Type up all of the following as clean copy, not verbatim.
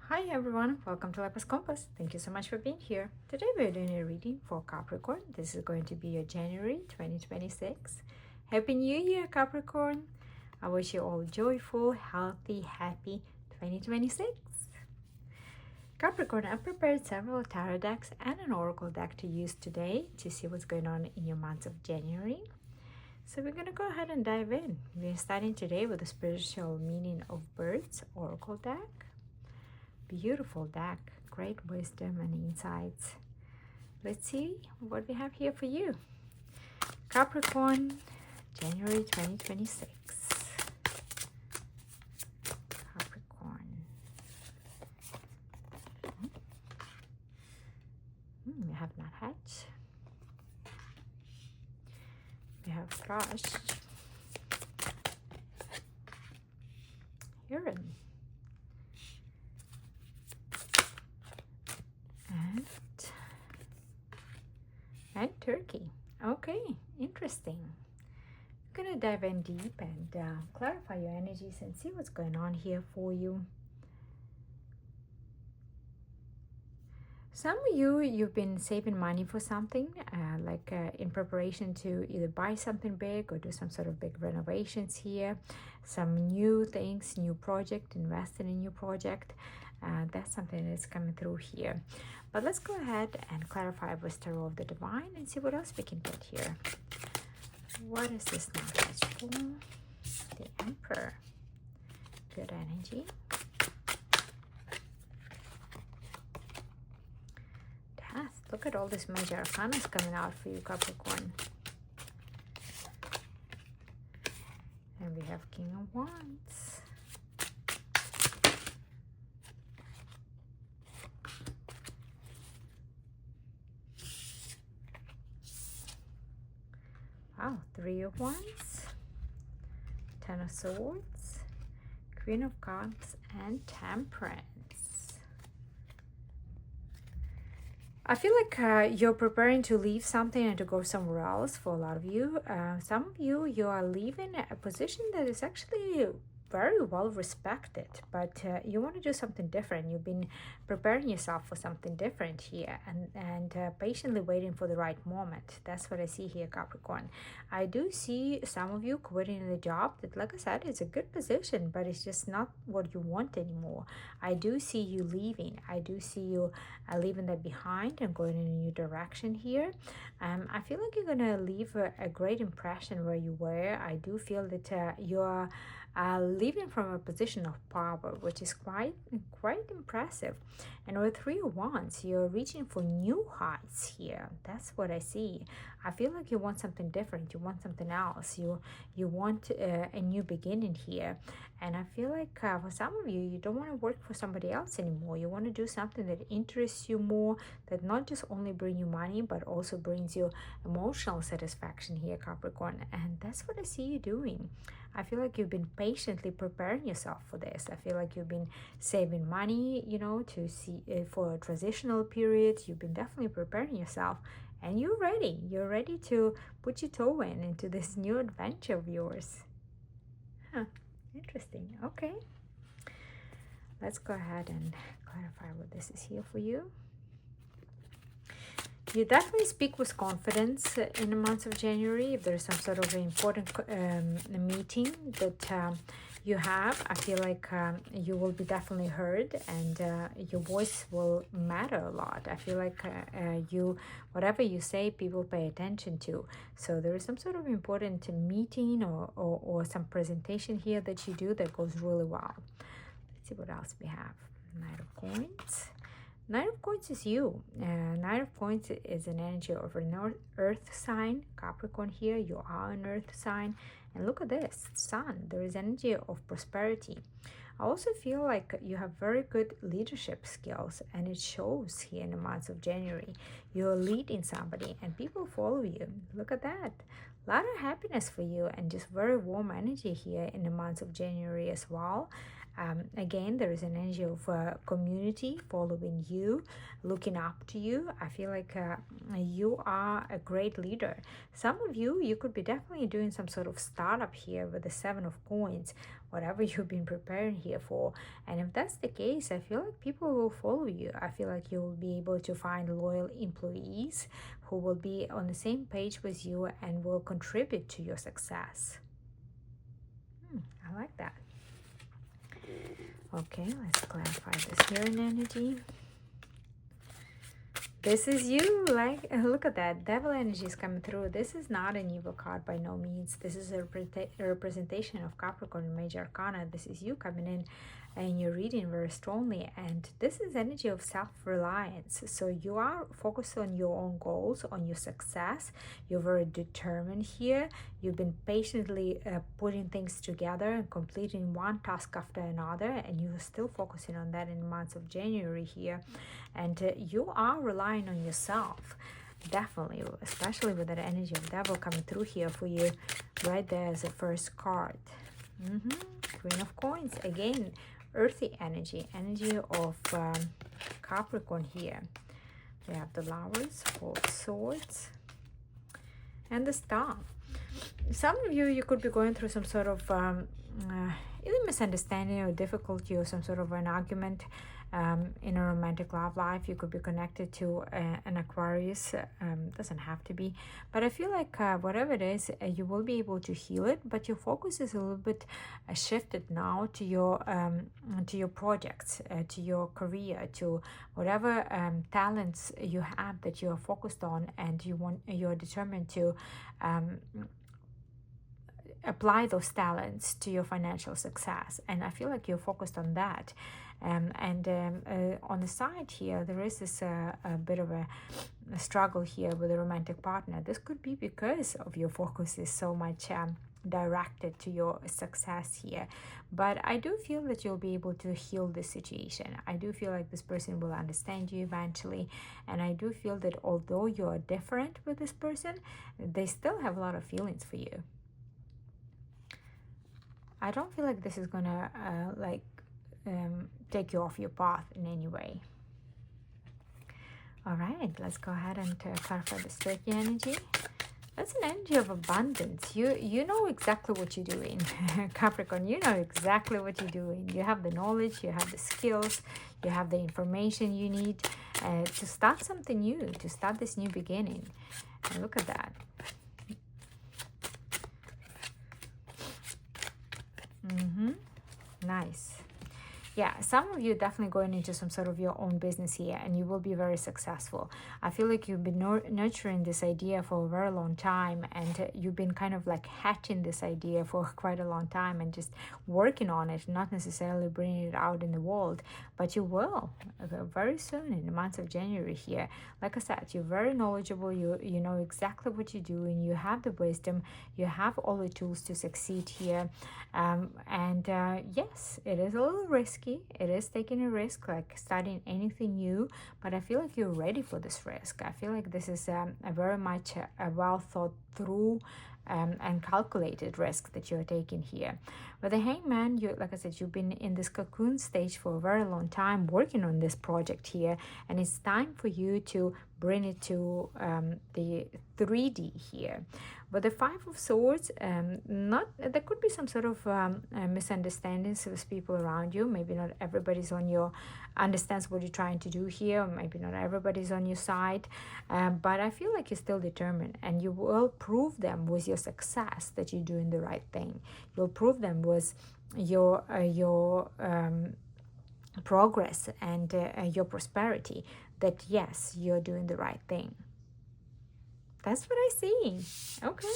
Hi everyone, welcome to Lifepath Compass. Thank you so much for being here. Today we're doing a reading for Capricorn. This is going to be your January 2026. Happy New Year, Capricorn. I wish you all joyful, healthy, happy 2026. Capricorn, I prepared several tarot decks and an oracle deck to use today to see what's going on in your month of January. So we're going to go ahead and dive in. We're starting today with the spiritual meaning of birds oracle deck. Beautiful deck, great wisdom and insights. Let's see what we have here for you. Capricorn, January 2026. Capricorn. We have nuthatch. We have thrush. Heron. And turkey. Okay, interesting. I'm gonna dive in deep and clarify your energies and see what's going on here for you. Some of you've been saving money for something, in preparation to either buy something big or do some sort of big renovations here, some new things, new project, invest in a new project. That's something that's coming through here. But let's go ahead and clarify with Tarot of the Divine and see what else we can get here. What is this message for? The Emperor. Good energy. Death. Look at all this major arcana coming out for you, Capricorn. And we have King of Wands. Wow, Three of Wands, Ten of Swords, Queen of Cups, and Temperance. I feel like you're preparing to leave something and to go somewhere else for a lot of you. Some of you are leaving a position that is actually very well respected, but you want to do something different. You've been preparing yourself for something different here and patiently waiting for the right moment. That's what I see here, Capricorn. I do see some of you quitting the job that, like I said, it's a good position, but it's just not what you want anymore. I do see you leaving. I do see you leaving that behind and going in a new direction here. I feel like you're gonna leave a great impression where you were. I do feel that you're living from a position of power, which is quite impressive. And with Three of Wands, you're reaching for new heights here. That's what I see. I feel like you want something different. You want something else. You want a new beginning here. And I feel like for some of you, you don't want to work for somebody else anymore. You want to do something that interests you more, that not just only bring you money, but also brings you emotional satisfaction here, Capricorn. And that's what I see you doing. I feel like you've been patiently preparing yourself for this. I feel like you've been saving money, to see for a transitional period. You've been definitely preparing yourself, and you're ready. You're ready to put your toe into this new adventure of yours. Huh, interesting. Okay. Let's go ahead and clarify what this is here for you. You definitely speak with confidence in the month of January. If there's some sort of important meeting that you have, I feel like you will be definitely heard, and your voice will matter a lot. I feel like whatever you say, people pay attention to. So there is some sort of important meeting or some presentation here that you do that goes really well. Let's see what else we have. Knight of Coins. Knight of Coins is you. Knight of Coins is an energy of an earth sign. Capricorn here, you are an earth sign. And look at this, Sun. There is energy of prosperity. I also feel like you have very good leadership skills, and it shows here in the month of January. You're leading somebody and people follow you. Look at that. A lot of happiness for you and just very warm energy here in the month of January as well. Again, there is an energy of community following you, looking up to you. I feel like you are a great leader. Some of you could be definitely doing some sort of startup here with the Seven of Coins. whatever you've been preparing here for. And if that's the case, I feel like people will follow you. I feel like you will be able to find loyal employees who will be on the same page with you and will contribute to your success. I like that. Okay, let's clarify this here in energy. This is you. Like, look at that. Devil energy is coming through. This is not an evil card by no means. This is a representation of Capricorn Major Arcana. This is you coming in your reading very strongly. And this is energy of self-reliance. So you are focused on your own goals, on your success. You're very determined here. You've been patiently putting things together and completing one task after another. And you're still focusing on that in the month of January here. And you are relying on yourself, definitely, especially with that energy of devil coming through here for you right there as a first card. Queen of Coins, again, earthy energy of Capricorn here. We have the Lovers, 4 of Swords, and the Star. Some of you could be going through some sort of either misunderstanding or difficulty or some sort of an argument in a romantic love life. You could be connected to an Aquarius. Doesn't have to be, but I feel like whatever it is, you will be able to heal it. But your focus is a little bit shifted now to your projects, to your career, to whatever talents you have that you are focused on, and you're determined to apply those talents to your financial success. And I feel like you're focused on that. On the side here, there is this a bit of a struggle here with a romantic partner. This could be because of your focus is so much directed to your success here. But I do feel that you'll be able to heal this situation. I do feel like this person will understand you eventually. And I do feel that although you are different with this person, they still have a lot of feelings for you. I don't feel like this is gonna take you off your path in any way. All right, let's go ahead and clarify the Turkey energy. That's an energy of abundance. You know exactly what you're doing. Capricorn, you know exactly what you're doing. You have the knowledge, you have the skills, you have the information you need to start something new, to start this new beginning. And look at that. Nice. Yeah, some of you definitely going into some sort of your own business here, and you will be very successful. I feel like you've been nurturing this idea for a very long time, and you've been kind of like hatching this idea for quite a long time and just working on it, not necessarily bringing it out in the world, but you will very soon in the month of January here. Like I said, you're very knowledgeable, you know exactly what you're doing, you have the wisdom, you have all the tools to succeed here. Yes, it is a little risky. It is taking a risk, like starting anything new, but I feel like you're ready for this risk. I feel like this is a very much a well thought through and calculated risk that you're taking here. With the Hangman, like I said, you've been in this cocoon stage for a very long time working on this project here, and it's time for you to bring it to the 3D here. But the 5 of Swords, there could be some sort of misunderstandings with people around you. Maybe not everybody's understands what you're trying to do here. Maybe not everybody's on your side. But I feel like you're still determined, and you will prove them with your success that you're doing the right thing. You'll prove them with your progress and your prosperity that yes, you're doing the right thing. That's what I see. Okay.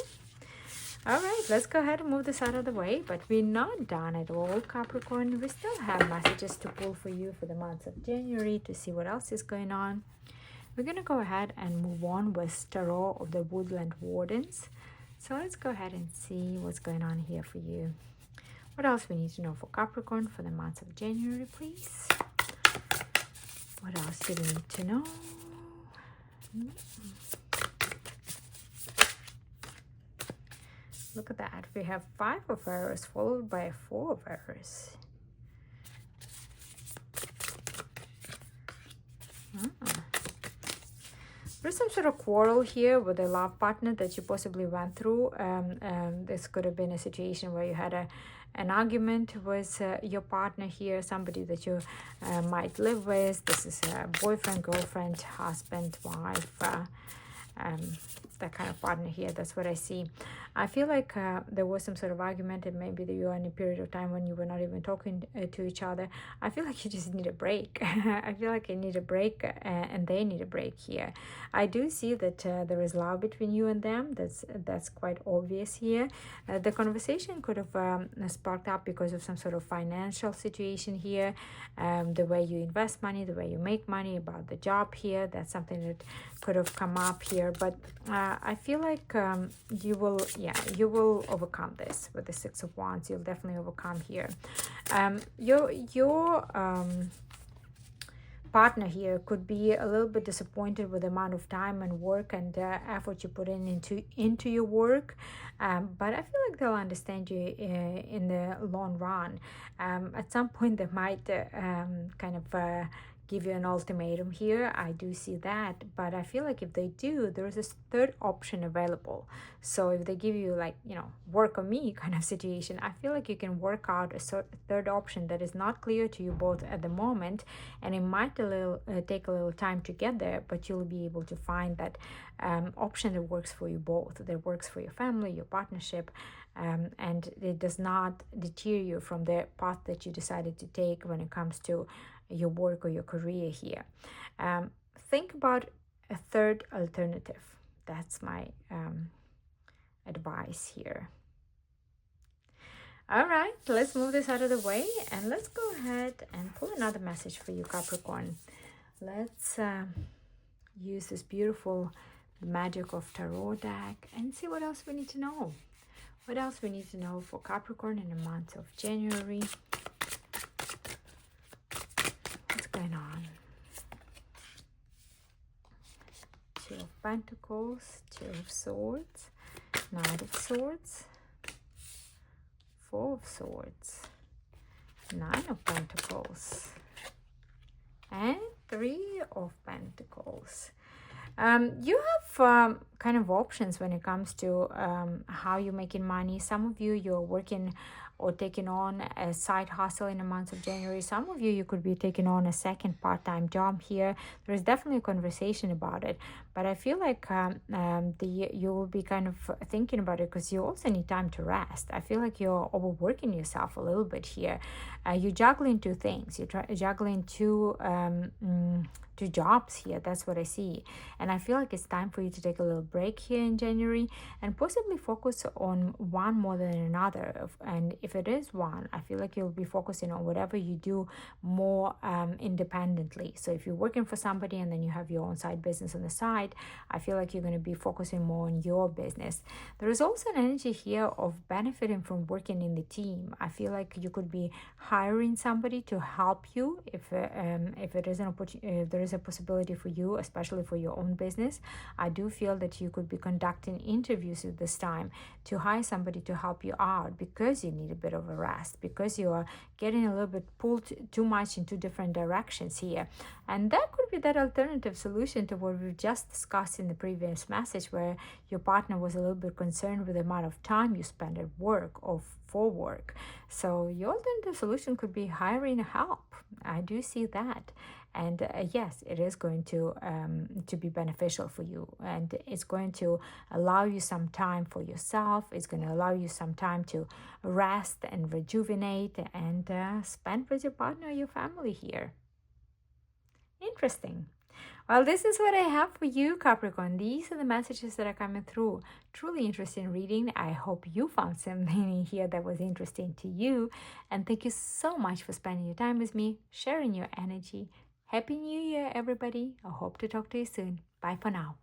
All right, let's go ahead and move this out of the way. But we're not done at all, Capricorn. We still have messages to pull for you for the month of January to see what else is going on. We're going to go ahead and move on with Tarot of the Woodland Wardens. So let's go ahead and see what's going on here for you. What else we need to know for Capricorn for the month of January, please? What else do we need to know? Look at that. We have 5 of Arrows followed by 4 of Arrows. There's some sort of quarrel here with a love partner that you possibly went through. This could have been a situation where you had an argument with your partner here, somebody that you might live with. This is a boyfriend, girlfriend, husband, wife, um, that kind of partner here. That's what I see. I feel like there was some sort of argument, and maybe that you are in a period of time when you were not even talking to each other. I feel like you just need a break. I feel like you need a break, and they need a break here. I do see that there is love between you and them. That's quite obvious here. The conversation could have sparked up because of some sort of financial situation here, the way you invest money, the way you make money, about the job here. That's something that could have come up here, but I feel like you will overcome this with the Six of Wands. You'll definitely overcome here. Your partner here could be a little bit disappointed with the amount of time and work and effort you put into your work, but I feel like they'll understand you in the long run. At some point they might kind of give you an ultimatum here. I do see that, but I feel like if they do, there's a third option available. So if they give you, like, work on me kind of situation, I feel like you can work out a third option that is not clear to you both at the moment, and it might take a little time to get there, but you'll be able to find that option that works for you both, that works for your family, your partnership, and it does not deter you from the path that you decided to take when it comes to your work or your career here. Think about a third alternative. That's my advice here. All right, let's move this out of the way and let's go ahead and pull another message for you, Capricorn. Let's use this beautiful Magic of Tarot deck and see what else we need to know. What else we need to know for Capricorn in the month of January? Going on. Two of Pentacles, Two of Swords, Knight of Swords, Four of Swords, Nine of Pentacles, and Three of Pentacles. You have kind of options when it comes to how you're making money. Some of you're working or taking on a side hustle in the month of January. Some of you could be taking on a second part-time job here. There's definitely a conversation about it, but I feel like you will be kind of thinking about it because you also need time to rest. I feel like you're overworking yourself a little bit here. You're juggling two things. You're juggling two jobs here. That's what I see, and I feel like it's time for you to take a little break here in January and possibly focus on one more than another. And if it is one, I feel like you'll be focusing on whatever you do more independently. So if you're working for somebody and then you have your own side business on the side, I feel like you're going to be focusing more on your business. There is also an energy here of benefiting from working in the team. I feel like you could be hiring somebody to help you if it is an opportunity, if there is a possibility for you, especially for your own business. I do feel that you could be conducting interviews at this time to hire somebody to help you out because you need a bit of a rest, because you are getting a little bit pulled too much into different directions here. And that could be that alternative solution to what we've just discussed in the previous message, where your partner was a little bit concerned with the amount of time you spend at work or for work. So your alternative solution could be hiring help. I do see that. And yes, it is going to be beneficial for you, and it's going to allow you some time for yourself. It's going to allow you some time to rest and rejuvenate and spend with your partner or your family here. Interesting. Well, this is what I have for you, Capricorn. These are the messages that are coming through. Truly interesting reading. I hope you found something in here that was interesting to you. And thank you so much for spending your time with me, sharing your energy. Happy New Year, everybody. I hope to talk to you soon. Bye for now.